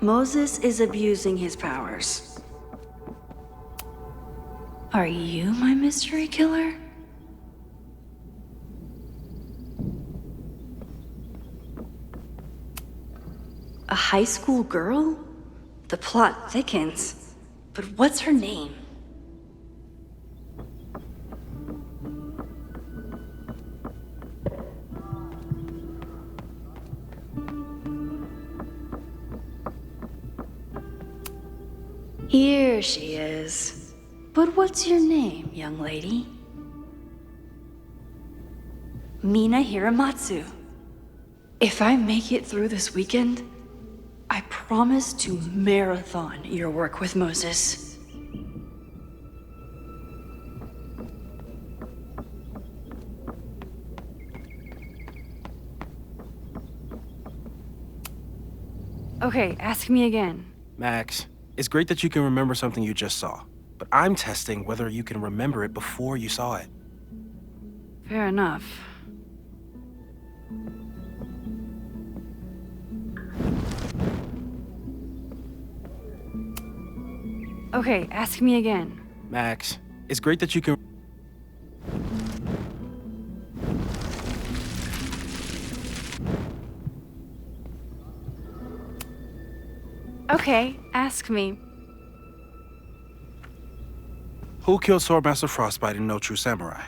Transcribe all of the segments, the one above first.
Moses is abusing his powers. Are you my mystery killer? A high school girl? The plot thickens. But what's her name? Here she is. But what's your name, young lady? Mina Hiramatsu. If I make it through this weekend, I promise to marathon your work with Moses. Okay, ask me again. Max, it's great that you can remember something you just saw, but I'm testing whether you can remember it before you saw it. Fair enough. Okay, ask me again. Max, it's great that you can... Okay, ask me. Who killed Swordmaster Frostbite in No True Samurai?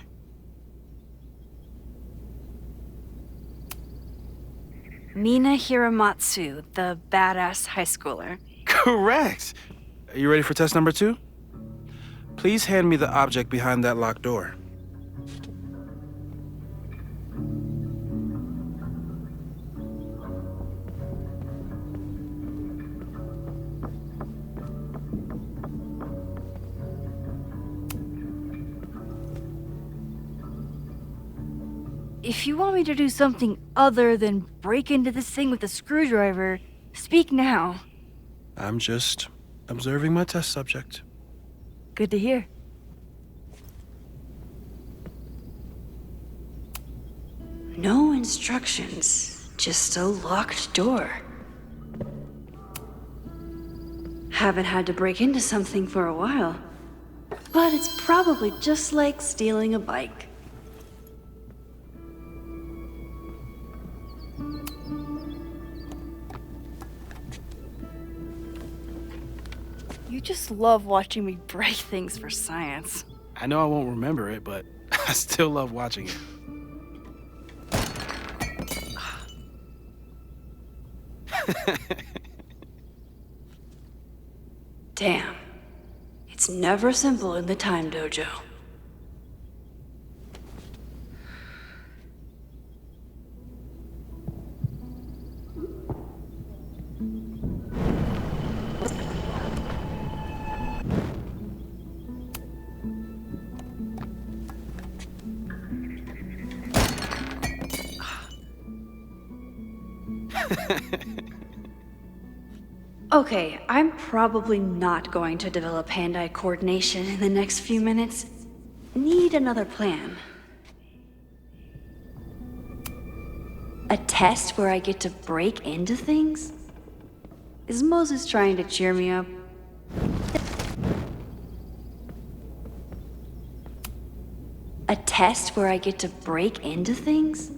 Mina Hiramatsu, the badass high schooler. Correct! Are you ready for test number 2? Please hand me the object behind that locked door. If you want me to do something other than break into this thing with a screwdriver, speak now. I'm just observing my test subject. Good to hear. No instructions, just a locked door. Haven't had to break into something for a while, but it's probably just like stealing a bike. You just love watching me break things for science. I know I won't remember it, but I still love watching it. Damn. It's never simple in the Time Dojo. Okay, I'm probably not going to develop hand-eye coordination in the next few minutes. Need another plan. A test where I get to break into things? Is Moses trying to cheer me up? A test where I get to break into things?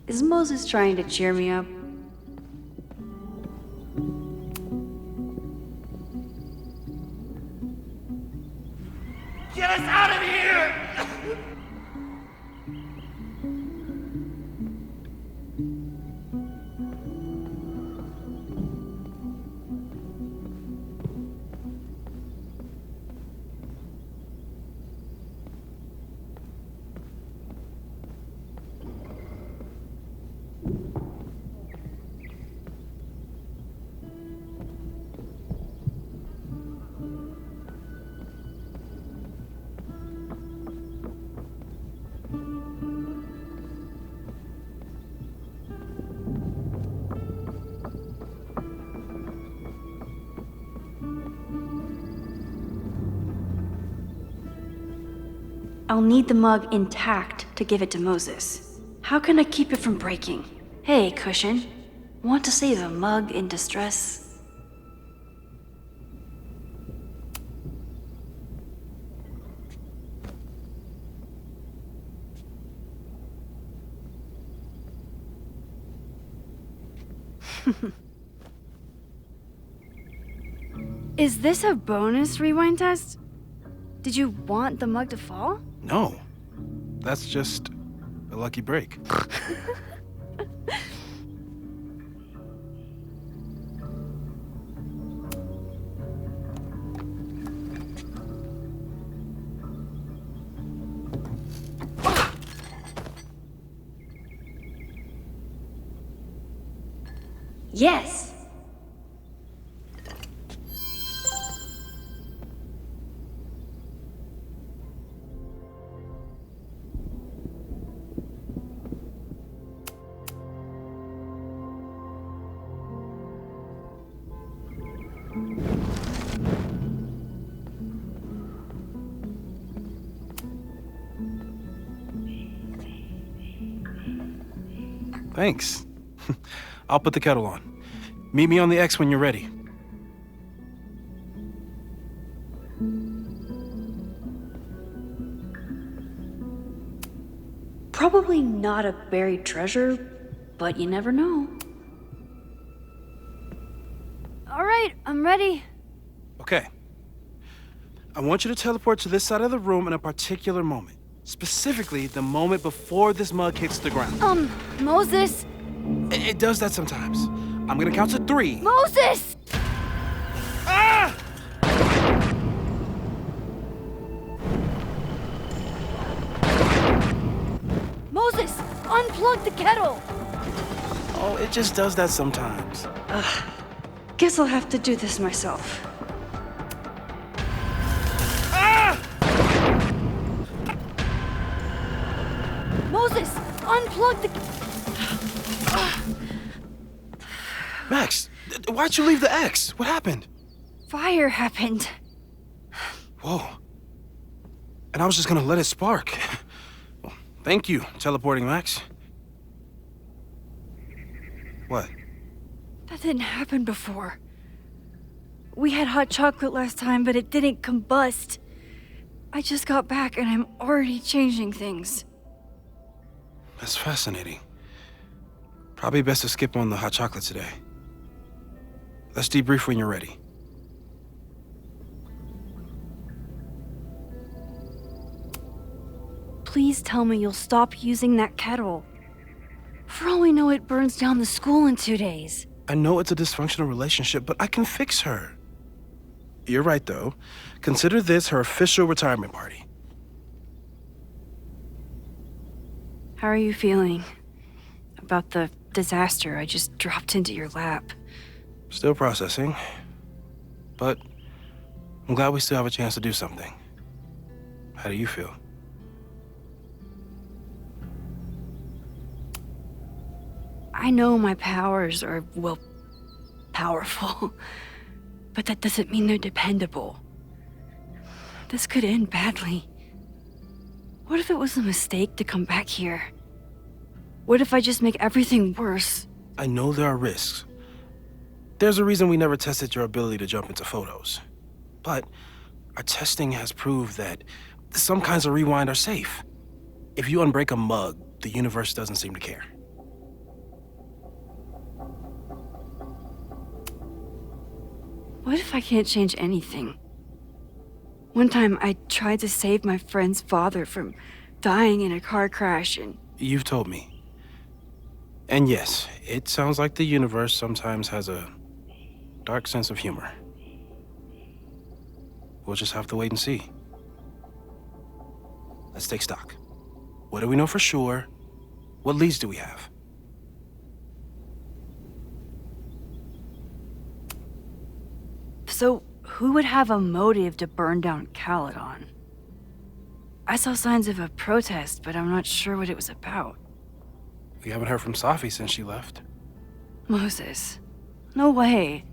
Is Moses trying to cheer me up? Get us out of here! I'll need the mug intact to give it to Moses. How can I keep it from breaking? Hey, Cushion. Want to save a mug in distress? Is this a bonus rewind test? Did you want the mug to fall? No. That's just a lucky break. Yes. Thanks. I'll put the kettle on. Meet me on the X when you're ready. Probably not a buried treasure, but you never know. All right, I'm ready. Okay. I want you to teleport to this side of the room in a particular moment. Specifically, the moment before this mug hits the ground. Moses! It does that sometimes. I'm gonna count to 3. Moses! Ah! Moses! Unplug the kettle! Oh, it just does that sometimes. Guess I'll have to do this myself. Ah! Moses! Unplug the... Max, why'd you leave the X? What happened? Fire happened. Whoa. And I was just gonna let it spark. Well, thank you, teleporting Max. What? That didn't happen before. We had hot chocolate last time, but it didn't combust. I just got back and I'm already changing things. That's fascinating. Probably best to skip on the hot chocolate today. Let's debrief when you're ready. Please tell me you'll stop using that kettle. For all we know, it burns down the school in 2 days. I know it's a dysfunctional relationship, but I can fix her. You're right, though. Consider this her official retirement party. How are you feeling about the disaster I just dropped into your lap? Still processing. But I'm glad we still have a chance to do something. How do you feel? I know my powers are, well, powerful, but that doesn't mean they're dependable. This could end badly. What if it was a mistake to come back here? What if I just make everything worse? I know there are risks. There's a reason we never tested your ability to jump into photos. But our testing has proved that some kinds of rewind are safe. If you unbreak a mug, the universe doesn't seem to care. What if I can't change anything? One time I tried to save my friend's father from dying in a car crash and... You've told me. And yes, it sounds like the universe sometimes has a dark sense of humor. We'll just have to wait and see. Let's take stock. What do we know for sure? What leads do we have? So, who would have a motive to burn down Caledon? I saw signs of a protest, but I'm not sure what it was about. We haven't heard from Safi since she left. Moses. No way.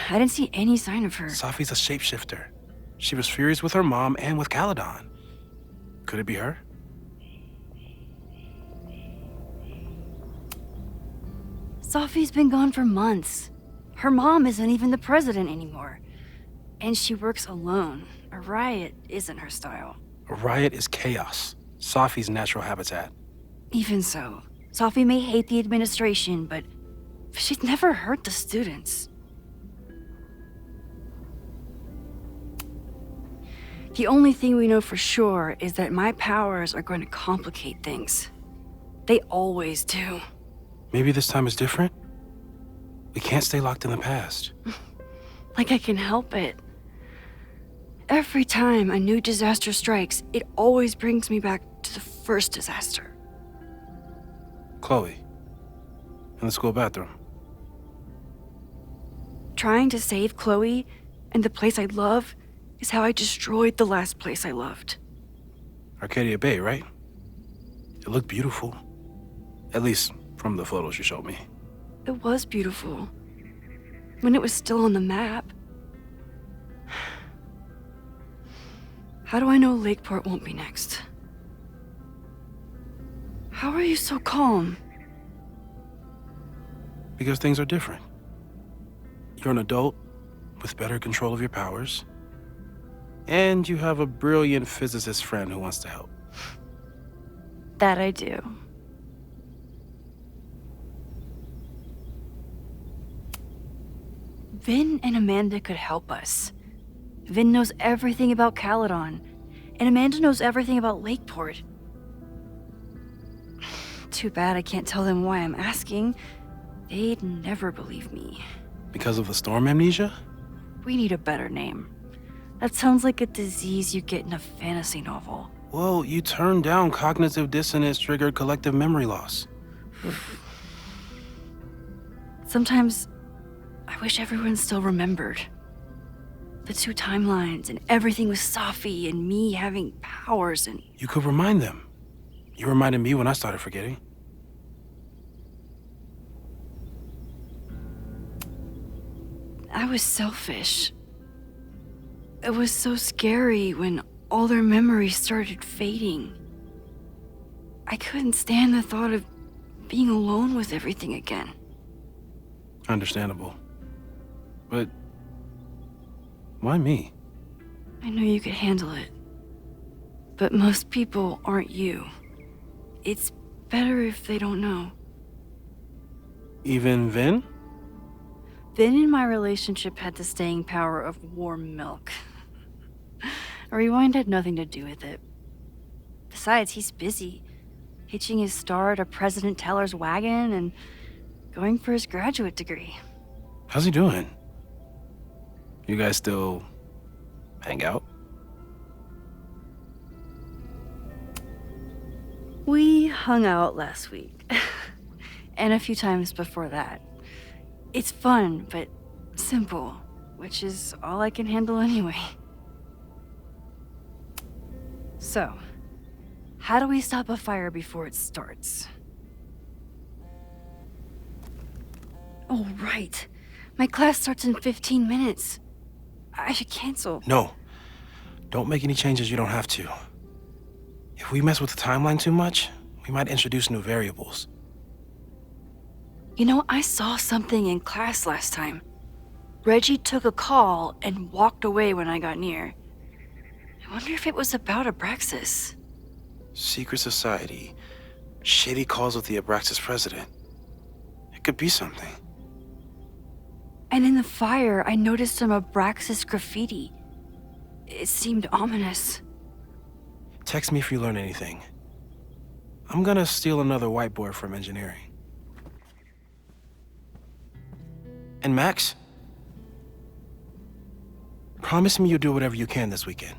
I didn't see any sign of her. Safi's a shapeshifter. She was furious with her mom and with Caledon. Could it be her? Safi's been gone for months. Her mom isn't even the president anymore. And she works alone. A riot isn't her style. A riot is chaos. Safi's natural habitat. Even so, Safi may hate the administration, but She'd never hurt the students. The only thing we know for sure is that my powers are going to complicate things. They always do. Maybe this time is different? We can't stay locked in the past. Like I can help it. Every time a new disaster strikes, it always brings me back to the first disaster. Chloe, in the school bathroom. Trying to save Chloe and the place I love is how I destroyed the last place I loved. Arcadia Bay, right? It looked beautiful. At least from the photos you showed me. It was beautiful. When it was still on the map. How do I know Lakeport won't be next? How are you so calm? Because things are different. You're an adult with better control of your powers. And you have a brilliant physicist friend who wants to help. That I do. Vin and Amanda could help us. Vin knows everything about Caledon, and Amanda knows everything about Lakeport. Too bad I can't tell them why I'm asking. They'd never believe me. Because of the storm amnesia? We need a better name. That sounds like a disease you get in a fantasy novel. Well, you turned down cognitive dissonance triggered collective memory loss. Sometimes, I wish everyone still remembered. The two timelines and everything with Safi and me having powers and... You could remind them. You reminded me when I started forgetting. I was selfish. It was so scary when all their memories started fading. I couldn't stand the thought of being alone with everything again. Understandable. But why me? I know you could handle it. But most people aren't you. It's better if they don't know. Even Vin? Vin and my relationship had the staying power of warm milk. A rewind had nothing to do with it. Besides, he's busy, hitching his star to President Teller's wagon and going for his graduate degree. How's he doing? You guys still hang out? We hung out last week. And a few times before that. It's fun, but simple, which is all I can handle anyway. So, how do we stop a fire before it starts? Oh, right. My class starts in 15 minutes. I should cancel. No. Don't make any changes you don't have to. If we mess with the timeline too much, we might introduce new variables. You know, I saw something in class last time. Reggie took a call and walked away when I got near. I wonder if it was about Abraxas. Secret society. Shady calls with the Abraxas president. It could be something. And in the fire, I noticed some Abraxas graffiti. It seemed ominous. Text me if you learn anything. I'm gonna steal another whiteboard from engineering. And Max? Promise me you'll do whatever you can this weekend.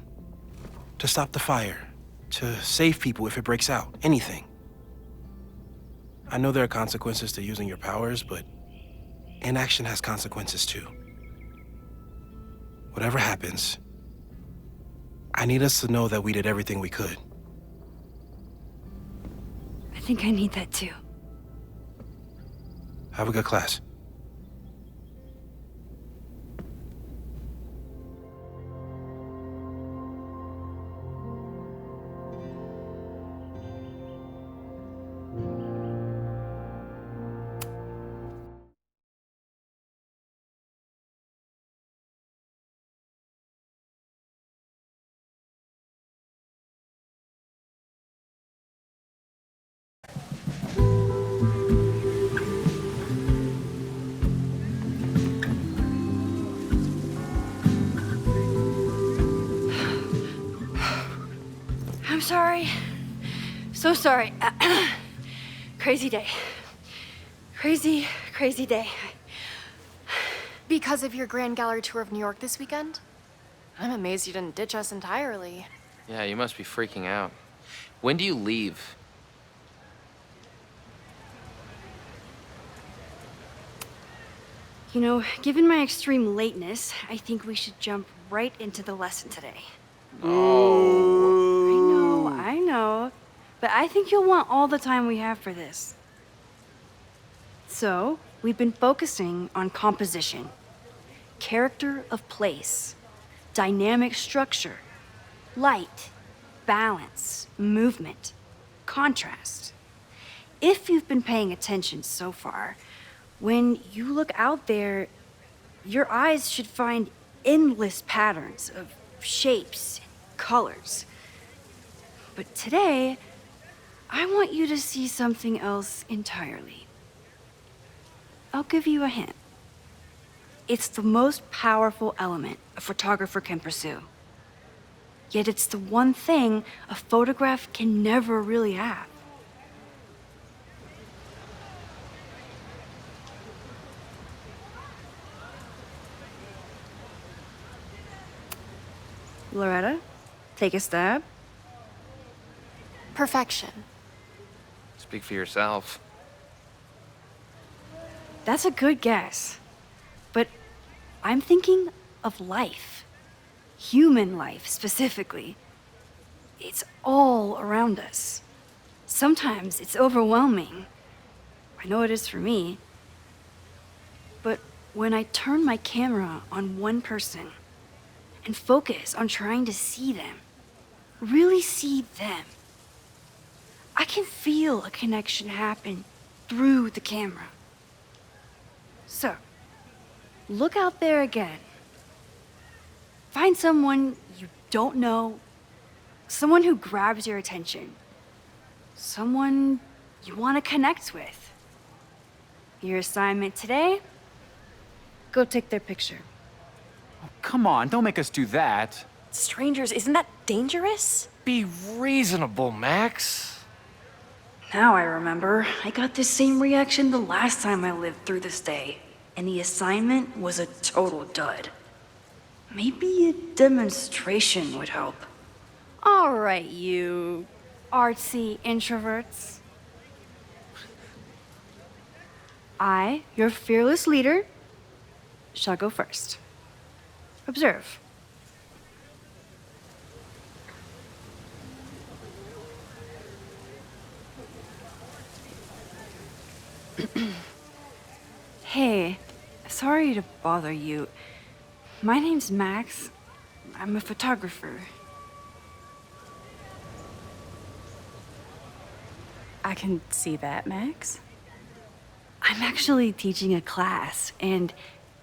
To stop the fire. To save people if it breaks out. Anything. I know there are consequences to using your powers, but inaction has consequences too. Whatever happens, I need us to know that we did everything we could. I think I need that too. Have a good class. I'm sorry. So sorry. Crazy day. Crazy, crazy day. Because of your Grand Gallery tour of New York this weekend? I'm amazed you didn't ditch us entirely. Yeah, you must be freaking out. When do you leave? You know, given my extreme lateness, I think we should jump right into the lesson today. Oh. I know. But I think you'll want all the time we have for this. So, we've been focusing on composition, character of place, dynamic structure, light, balance, movement, contrast. If you've been paying attention so far, when you look out there, your eyes should find endless patterns of shapes and colors. But today, I want you to see something else entirely. I'll give you a hint. It's the most powerful element a photographer can pursue. Yet it's the one thing a photograph can never really have. Loretta, take a stab. Perfection. Speak for yourself. That's a good guess. But I'm thinking of life. Human life, specifically. It's all around us. Sometimes it's overwhelming. I know it is for me. But when I turn my camera on one person and focus on trying to see them, really see them, I can feel a connection happen through the camera. So, look out there again. Find someone you don't know, someone who grabs your attention, someone you want to connect with. Your assignment today? Go take their picture. Oh, come on, don't make us do that. Strangers, isn't that dangerous? Be reasonable, Max. Now I remember, I got the same reaction the last time I lived through this day, and the assignment was a total dud. Maybe a demonstration would help. All right, you artsy introverts. I, your fearless leader, shall go first. Observe. Hey, sorry to bother you. My name's Max. I'm a photographer. I can see that, Max. I'm actually teaching a class, and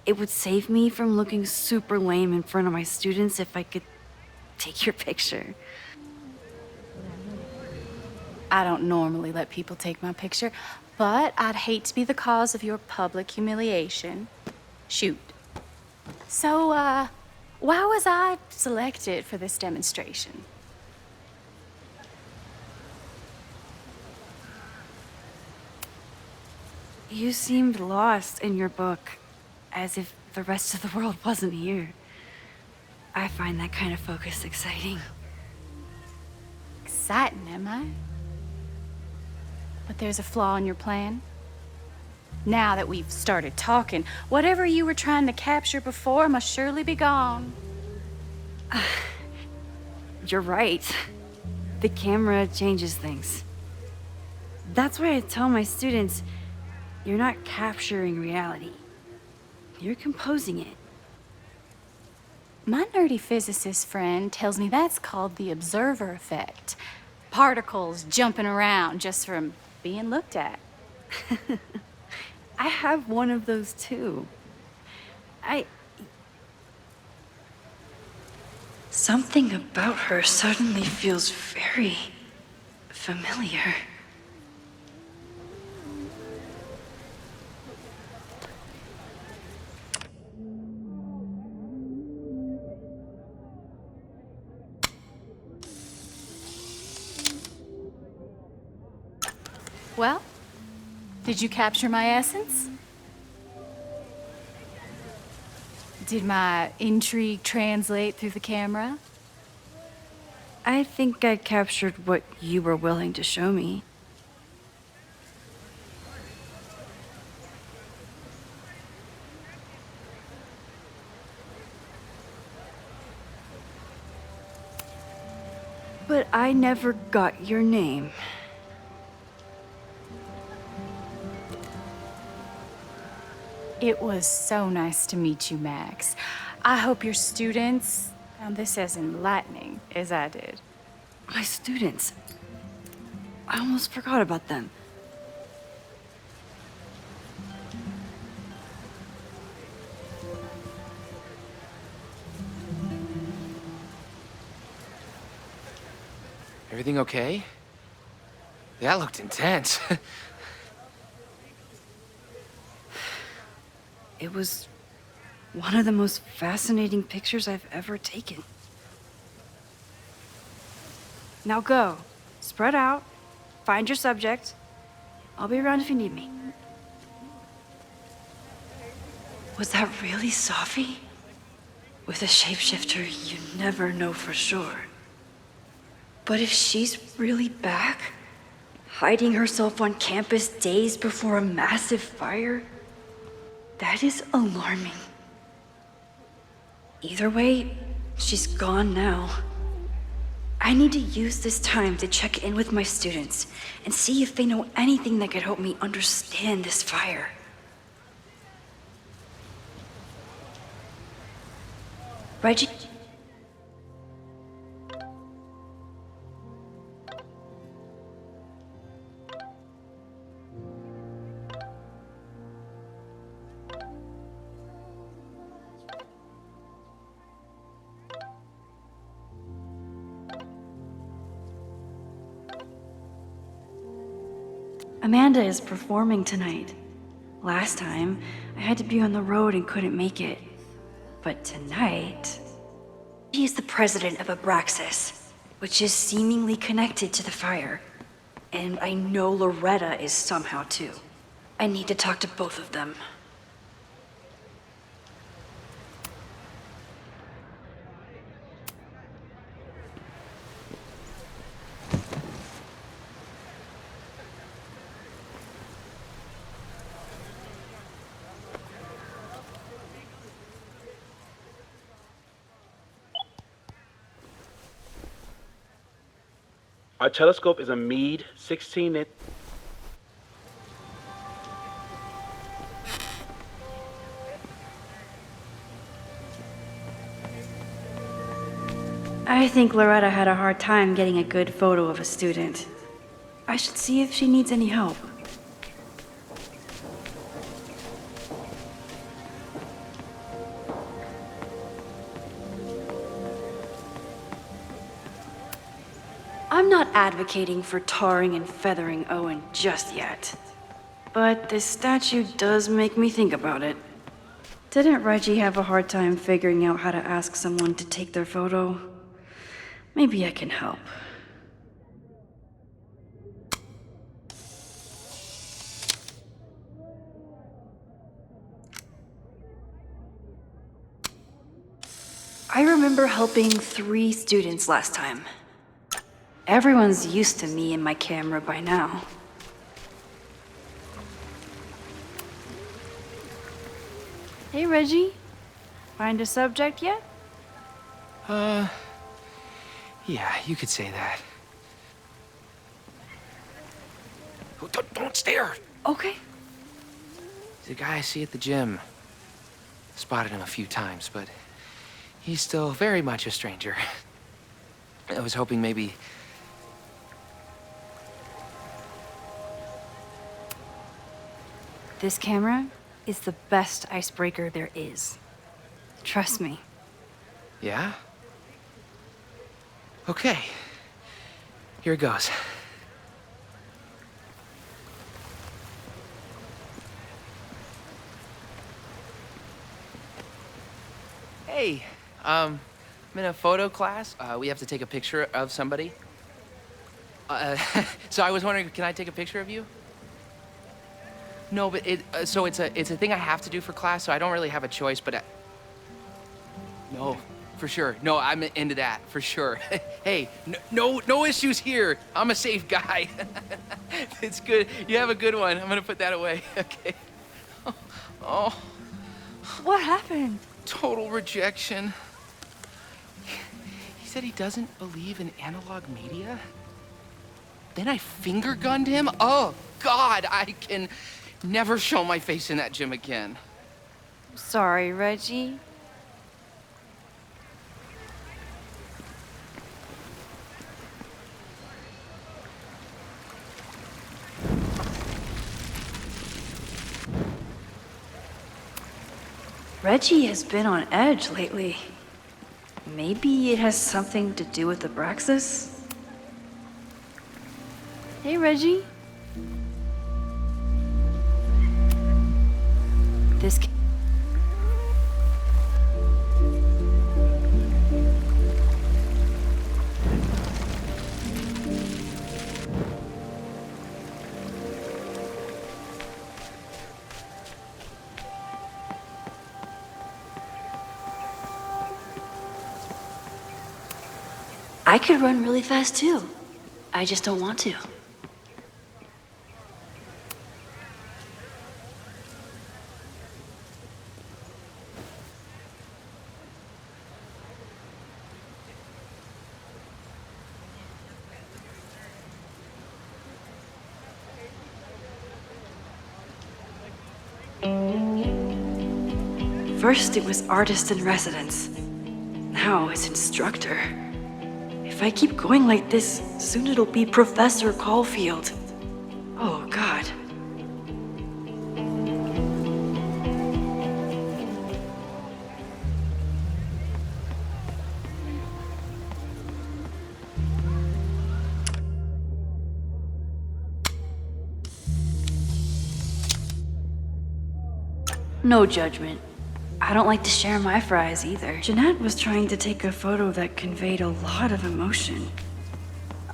it would save me from looking super lame in front of my students if I could take your picture. I don't normally let people take my picture, but I'd hate to be the cause of your public humiliation. Shoot. So, why was I selected for this demonstration? You seemed lost in your book, as if the rest of the world wasn't here. I find that kind of focus exciting. Exciting, am I? But there's a flaw in your plan. Now that we've started talking, whatever you were trying to capture before must surely be gone. You're right. The camera changes things. That's why I tell my students, you're not capturing reality. You're composing it. My nerdy physicist friend tells me that's called the observer effect. Particles jumping around just from being looked at. I have one of those too. Something about her suddenly feels very familiar. Well, did you capture my essence? Did my intrigue translate through the camera? I think I captured what you were willing to show me. But I never got your name. It was so nice to meet you, Max. I hope your students found this as enlightening as I did. My students. I almost forgot about them. Everything okay? That looked intense. It was one of the most fascinating pictures I've ever taken. Now go. Spread out. Find your subject. I'll be around if you need me. Was that really Safi? With a shapeshifter, you never know for sure. But if she's really back, hiding herself on campus days before a massive fire, that is alarming. Either way, she's gone now. I need to use this time to check in with my students and see if they know anything that could help me understand this fire. Reggie? Amanda is performing tonight. Last time, I had to be on the road and couldn't make it. But tonight, she is the president of Abraxas, which is seemingly connected to the fire. And I know Loretta is somehow too. I need to talk to both of them. Our telescope is a Meade 16-inch. I think Loretta had a hard time getting a good photo of a student. I should see if she needs any help. I'm not advocating for tarring and feathering Owen just yet. But this statue does make me think about it. Didn't Reggie have a hard time figuring out how to ask someone to take their photo? Maybe I can help. I remember helping 3 students last time. Everyone's used to me and my camera by now. Hey, Reggie. Find a subject yet? Yeah, you could say that. Oh, don't stare! Okay. He's a guy I see at the gym. Spotted him a few times, but he's still very much a stranger. I was hoping maybe... This camera is the best icebreaker there is. Trust me. Yeah? Okay. Here it goes. Hey, I'm in a photo class. We have to take a picture of somebody. So I was wondering, can I take a picture of you? No, but so it's a thing I have to do for class, so I don't really have a choice, but no, for sure. No, I'm into that, for sure. Hey, no issues here. I'm a safe guy. It's good. You have a good one. I'm gonna put that away, okay? Oh, What happened? total rejection. He said he doesn't believe in analog media. Then I finger gunned him? Oh, God, I can never show my face in that gym again. Sorry, Reggie. Reggie has been on edge lately. Maybe it has something to do with Abraxas? Hey, Reggie. This I could run really fast too. I just don't want to. First it was artist in residence. Now it's instructor. If I keep going like this, soon it'll be Professor Caulfield. Oh, God. No judgment. I don't like to share my fries either. Jeanette was trying to take a photo that conveyed a lot of emotion.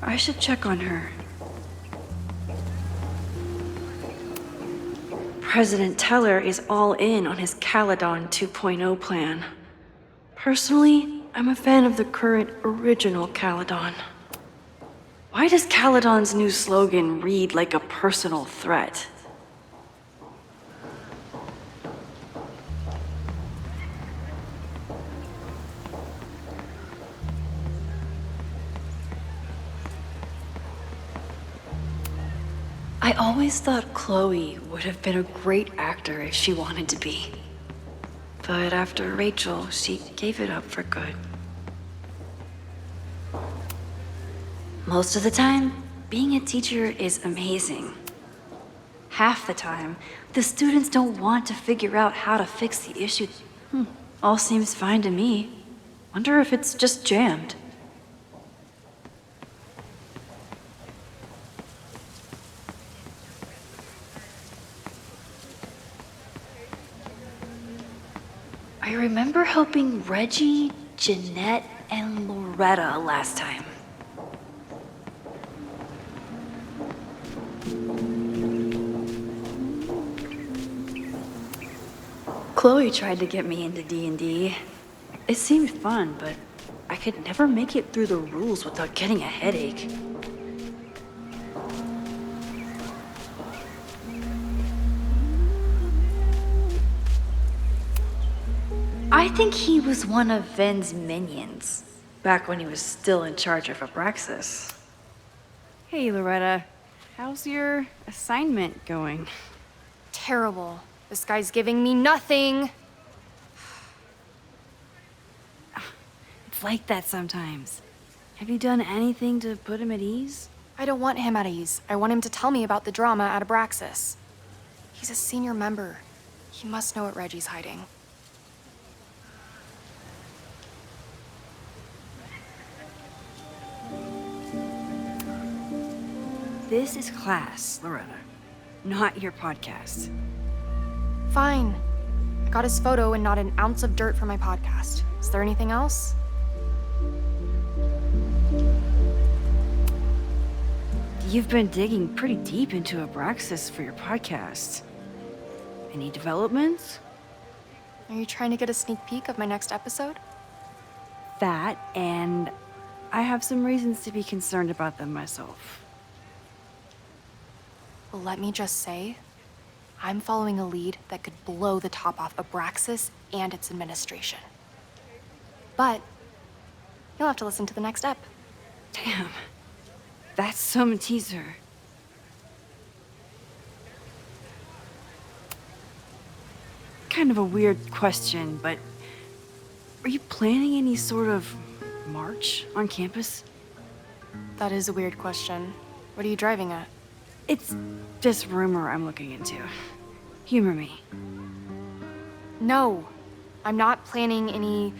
I should check on her. President Teller is all in on his Caledon 2.0 plan. Personally, I'm a fan of the current original Caledon. Why does Caledon's new slogan read like a personal threat? I always thought Chloe would have been a great actor if she wanted to be. But after Rachel, she gave it up for good. Most of the time, being a teacher is amazing. Half the time, the students don't want to figure out how to fix the issue. All seems fine to me. Wonder if it's just jammed. I remember helping Reggie, Jeanette, and Loretta last time. Chloe tried to get me into D&D. It seemed fun, but I could never make it through the rules without getting a headache. I think he was one of Ven's minions, back when he was still in charge of Abraxas. Hey, Loretta. How's your assignment going? Terrible. This guy's giving me nothing. It's like that sometimes. Have you done anything to put him at ease? I don't want him at ease. I want him to tell me about the drama at Abraxas. He's a senior member. He must know what Reggie's hiding. This is class, Loretta, not your podcast. Fine. I got his photo and not an ounce of dirt for my podcast. Is there anything else? You've been digging pretty deep into Abraxas for your podcast. Any developments? Are you trying to get a sneak peek of my next episode? That, and I have some reasons to be concerned about them myself. Well, let me just say, I'm following a lead that could blow the top off Abraxas and its administration. But you'll have to listen to the next ep. Damn. That's some teaser. Kind of a weird question, but are you planning any sort of march on campus? That is a weird question. What are you driving at? It's just rumor I'm looking into. Humor me. No, I'm not planning any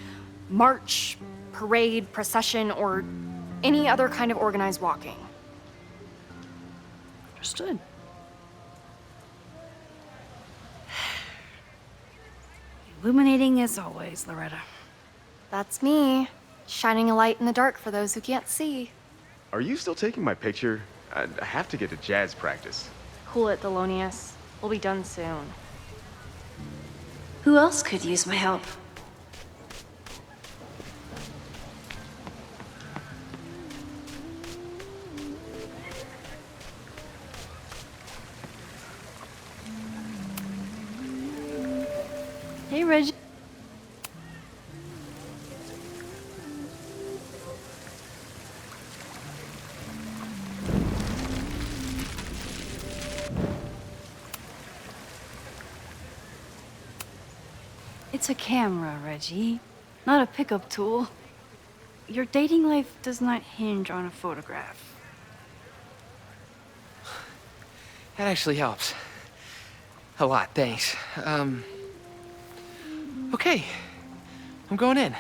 march, parade, procession, or any other kind of organized walking. Understood. Illuminating as always, Loretta. That's me, shining a light in the dark for those who can't see. Are you still taking my picture? I have to get to jazz practice. Cool it, Thelonious. We'll be done soon. Who else could use my help? Hey, Reggie. It's a camera, Reggie, not a pickup tool. Your dating life does not hinge on a photograph. That actually helps. A lot, thanks. Okay. I'm going in.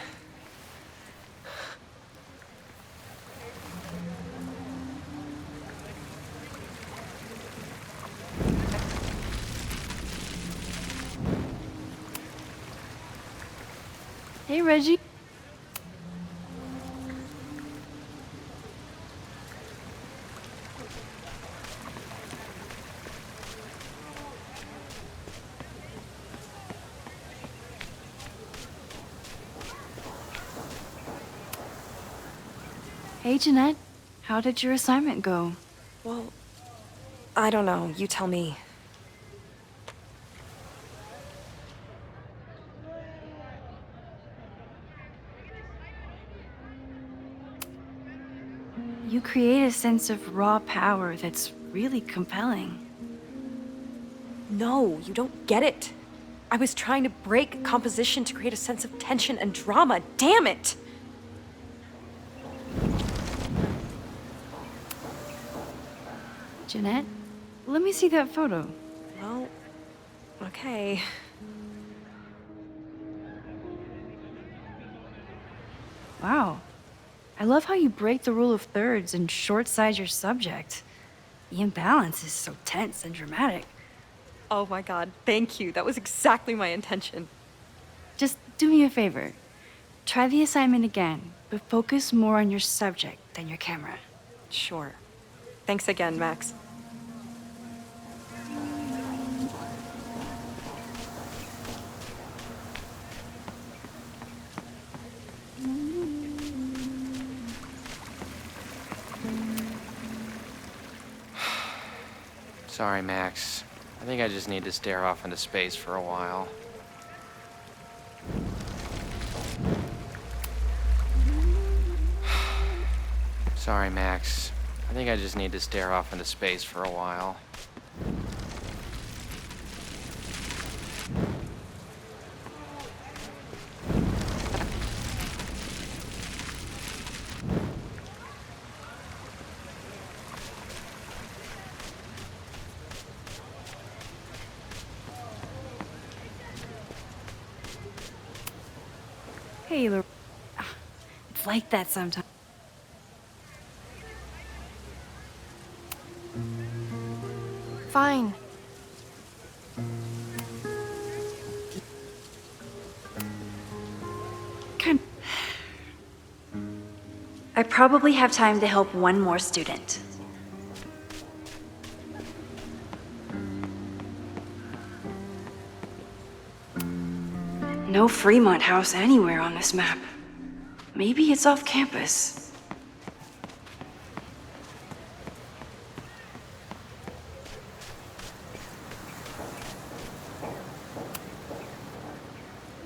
Hey, Reggie. Hey, Jeanette. How did your assignment go? Well, I don't know. You tell me. You create a sense of raw power that's really compelling. No, you don't get it. I was trying to break composition to create a sense of tension and drama. Damn it! Jeanette, let me see that photo. Well, okay. Wow. I love how you break the rule of thirds and short-size your subject. The imbalance is so tense and dramatic. Oh my god, thank you. That was exactly my intention. Just do me a favor. Try the assignment again, but focus more on your subject than your camera. Sure. Thanks again, Max. Sorry, Max. I think I just need to stare off into space for a while. Sorry, Max. I think I just need to stare off into space for a while. Hey, it's like that sometimes. Fine. I probably have time to help one more student. No Fremont House anywhere on this map. Maybe it's off campus.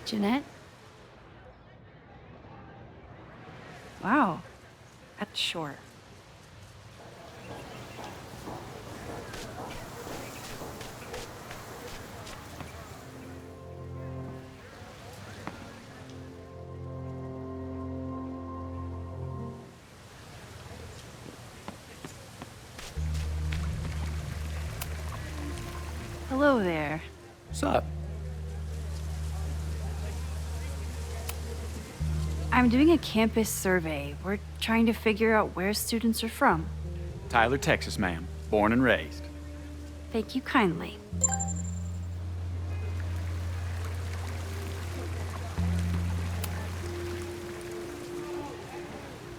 Jeanette? Wow, that's short. Hello there. What's up? I'm doing a campus survey. We're trying to figure out where students are from. Tyler, Texas, ma'am. Born and raised. Thank you kindly.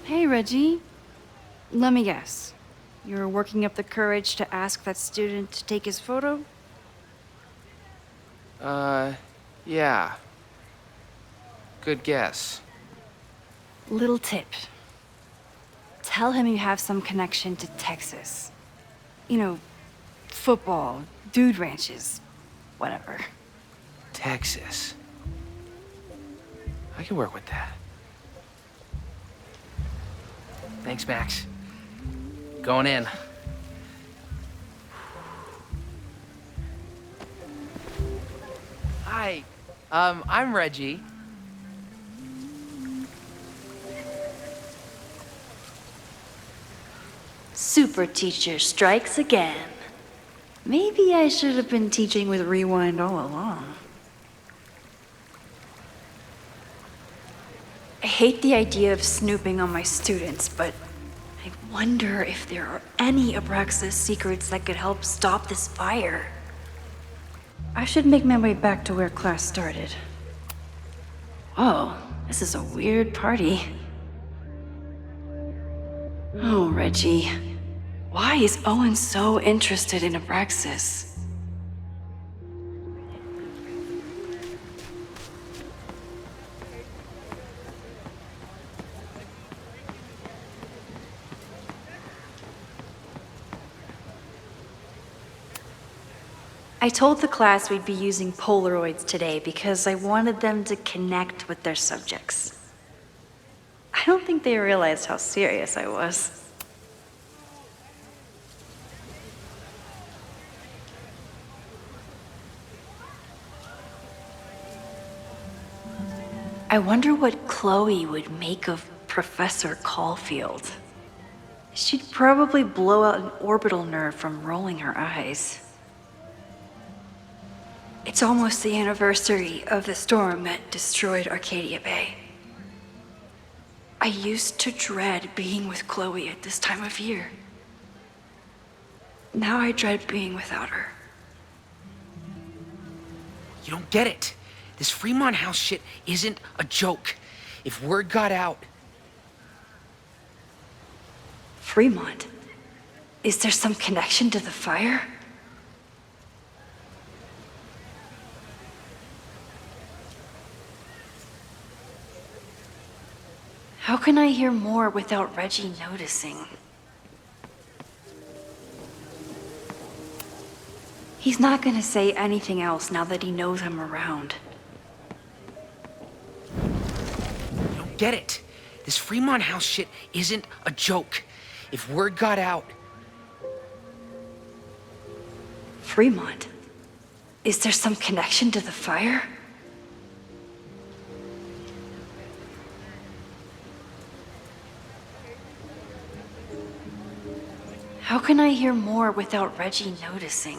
Hey, Reggie. Let me guess. You're working up the courage to ask that student to take his photo? Yeah. Good guess. Little tip. Tell him you have some connection to Texas. You know, football, dude ranches, whatever. Texas. I can work with that. Thanks, Max. Going in. Hi. I'm Reggie. Super teacher strikes again. Maybe I should have been teaching with Rewind all along. I hate the idea of snooping on my students, but I wonder if there are any Abraxas secrets that could help stop this fire. I should make my way back to where class started. Whoa, this is a weird party. Oh, Reggie. Why is Owen so interested in Abraxas? I told the class we'd be using Polaroids today because I wanted them to connect with their subjects. I don't think they realized how serious I was. I wonder what Chloe would make of Professor Caulfield. She'd probably blow out an orbital nerve from rolling her eyes. It's almost the anniversary of the storm that destroyed Arcadia Bay. I used to dread being with Chloe at this time of year. Now I dread being without her. You don't get it. This Fremont House shit isn't a joke. If word got out... Fremont? Is there some connection to the fire? How can I hear more without Reggie noticing? He's not gonna say anything else now that he knows I'm around. You don't get it. This Fremont House shit isn't a joke. If word got out... Fremont? Is there some connection to the fire? How can I hear more without Reggie noticing?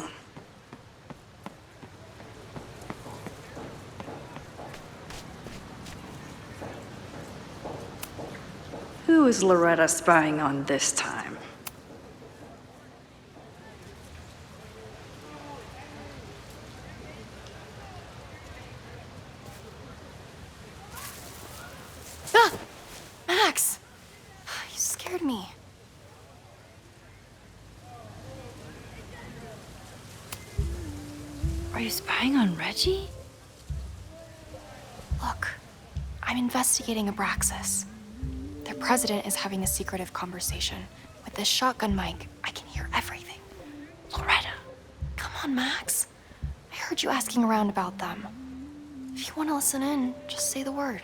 Who is Loretta spying on this time? Ah! Max! You scared me. Are you spying on Reggie? I'm investigating Abraxas. Their president is having a secretive conversation. With this shotgun mic, I can hear everything. Loretta, come on, Max. I heard you asking around about them. If you want to listen in, just say the word.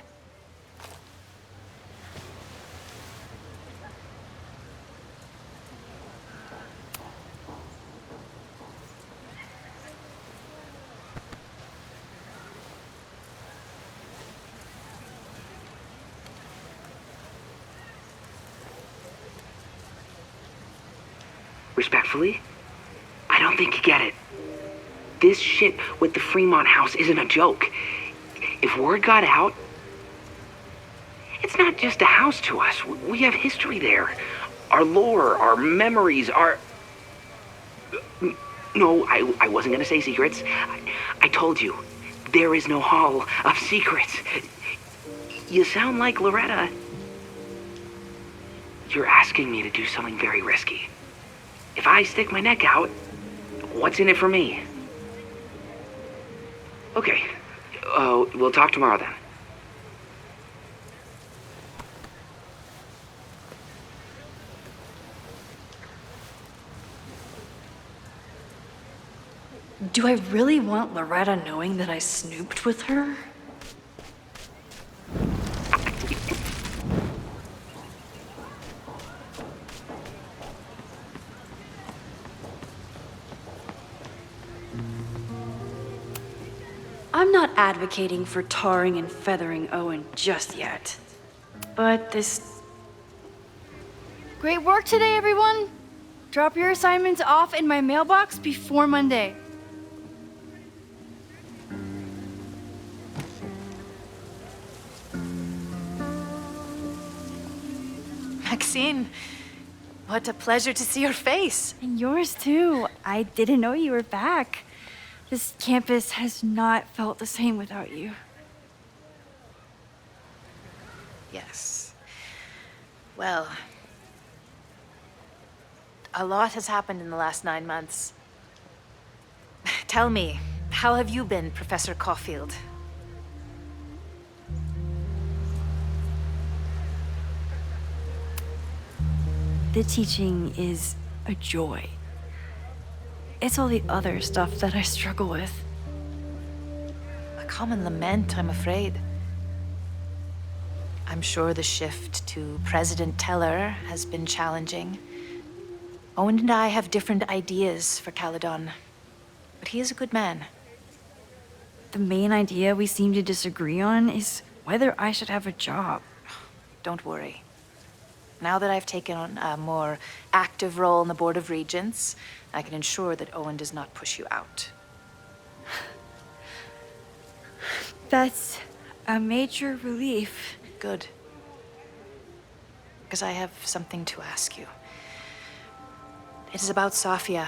Respectfully, I don't think you get it. This shit with the Fremont house isn't a joke. If word got out, it's not just a house to us. We have history there. Our lore, our memories, our... No, I wasn't gonna say secrets. I told you, there is no hall of secrets. You sound like Loretta. You're asking me to do something very risky. If I stick my neck out, what's in it for me? Okay, we'll talk tomorrow then. Do I really want Loretta knowing that I snooped with her? I'm not advocating for tarring and feathering Owen just yet. But this... Great work today, everyone! Drop your assignments off in my mailbox before Monday. Maxine, what a pleasure to see your face. And yours too. I didn't know you were back. This campus has not felt the same without you. Yes. Well, a lot has happened in the last 9 months. Tell me, how have you been, Professor Caulfield? The teaching is a joy. It's all the other stuff that I struggle with. A common lament, I'm afraid. I'm sure the shift to President Teller has been challenging. Owen and I have different ideas for Caledon, but he is a good man. The main idea we seem to disagree on is whether I should have a job. Don't worry. Now that I've taken on a more active role in the Board of Regents, I can ensure that Owen does not push you out. That's a major relief. Good. Because I have something to ask you. It is about Safia.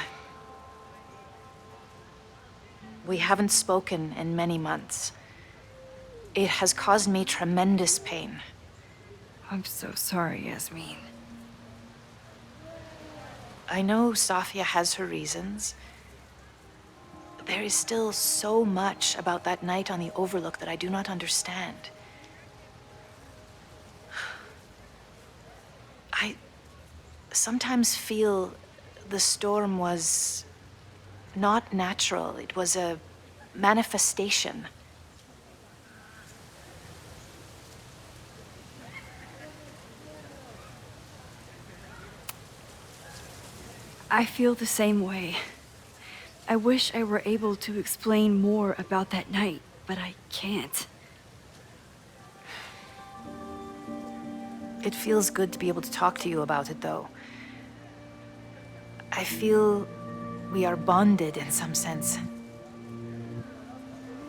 We haven't spoken in many months. It has caused me tremendous pain. I'm so sorry, Yasmin. I know Safia has her reasons. There is still so much about that night on the Overlook that I do not understand. I sometimes feel the storm was not natural. It was a manifestation. I feel the same way. I wish I were able to explain more about that night, but I can't. It feels good to be able to talk to you about it, though. I feel we are bonded in some sense.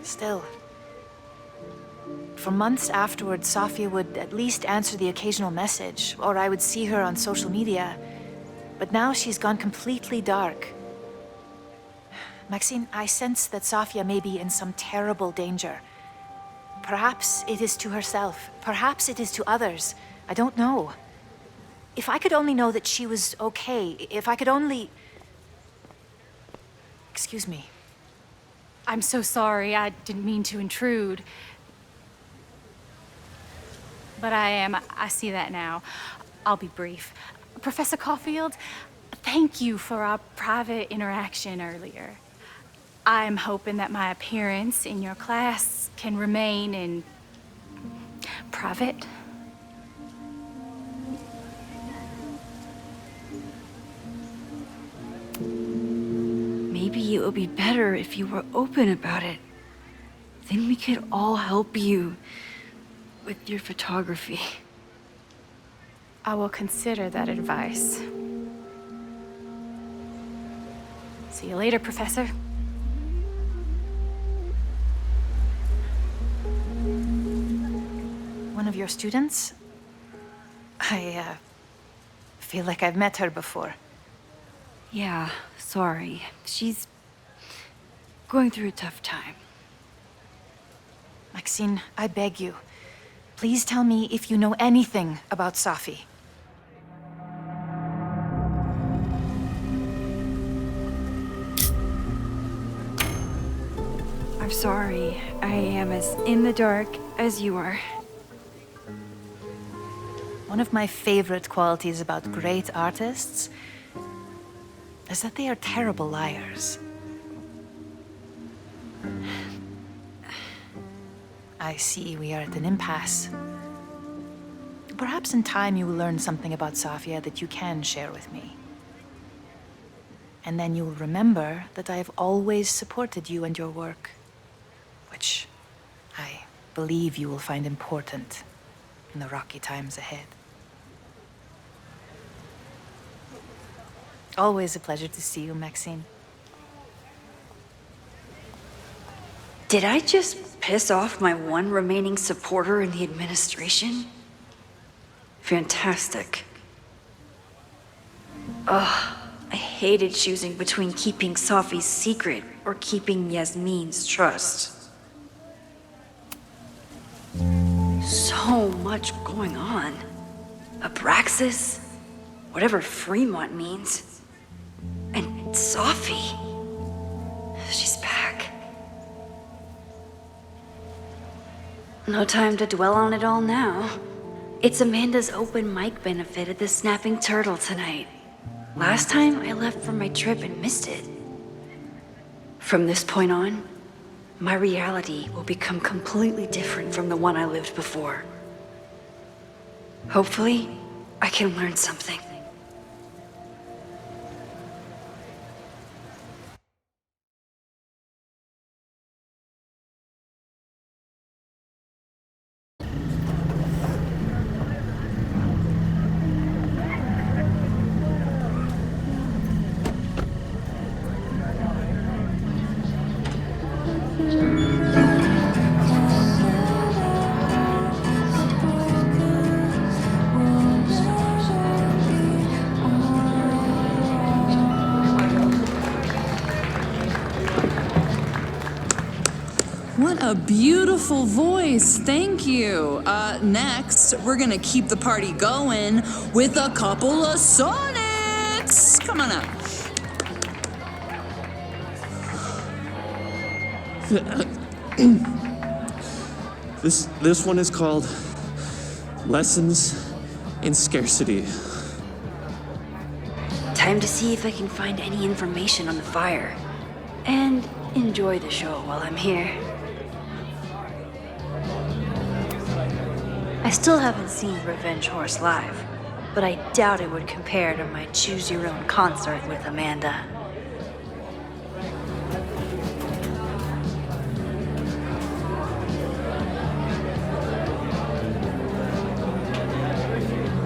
Still, for months afterwards, Safia would at least answer the occasional message, or I would see her on social media. But now she's gone completely dark. Maxine, I sense that Safia may be in some terrible danger. Perhaps it is to herself. Perhaps it is to others. I don't know. If I could only know that she was okay, if I could only... Excuse me. I'm so sorry. I didn't mean to intrude. But I see that now. I'll be brief. Professor Caulfield, thank you for our private interaction earlier. I'm hoping that my appearance in your class can remain in private. Maybe it would be better if you were open about it. Then we could all help you with your photography. I will consider that advice. See you later, Professor. One of your students? I feel like I've met her before. Yeah, sorry. She's going through a tough time. Maxine, I beg you. Please tell me if you know anything about Safi. I'm sorry. I am as in the dark as you are. One of my favorite qualities about great artists is that they are terrible liars. I see we are at an impasse. Perhaps in time you will learn something about Safia that you can share with me. And then you will remember that I have always supported you and your work, which I believe you will find important in the rocky times ahead. Always a pleasure to see you, Maxine. Did I just piss off my one remaining supporter in the administration? Fantastic. Ugh, I hated choosing between keeping Safi's secret or keeping Yasmin's trust. So much going on. Abraxas, whatever Fremont means. And Safi. She's back. No time to dwell on it all now. It's Amanda's open mic benefit at the Snapping Turtle tonight. Last time I left for my trip and missed it. From this point on, my reality will become completely different from the one I lived before. Hopefully, I can learn something. What a beautiful voice, thank you. Next, we're gonna keep the party going with a couple of sonnets. Come on up. This one is called Lessons in Scarcity. Time to see if I can find any information on the fire. And enjoy the show while I'm here. I still haven't seen Revenge Horse live, but I doubt it would compare to my Choose Your Own concert with Amanda.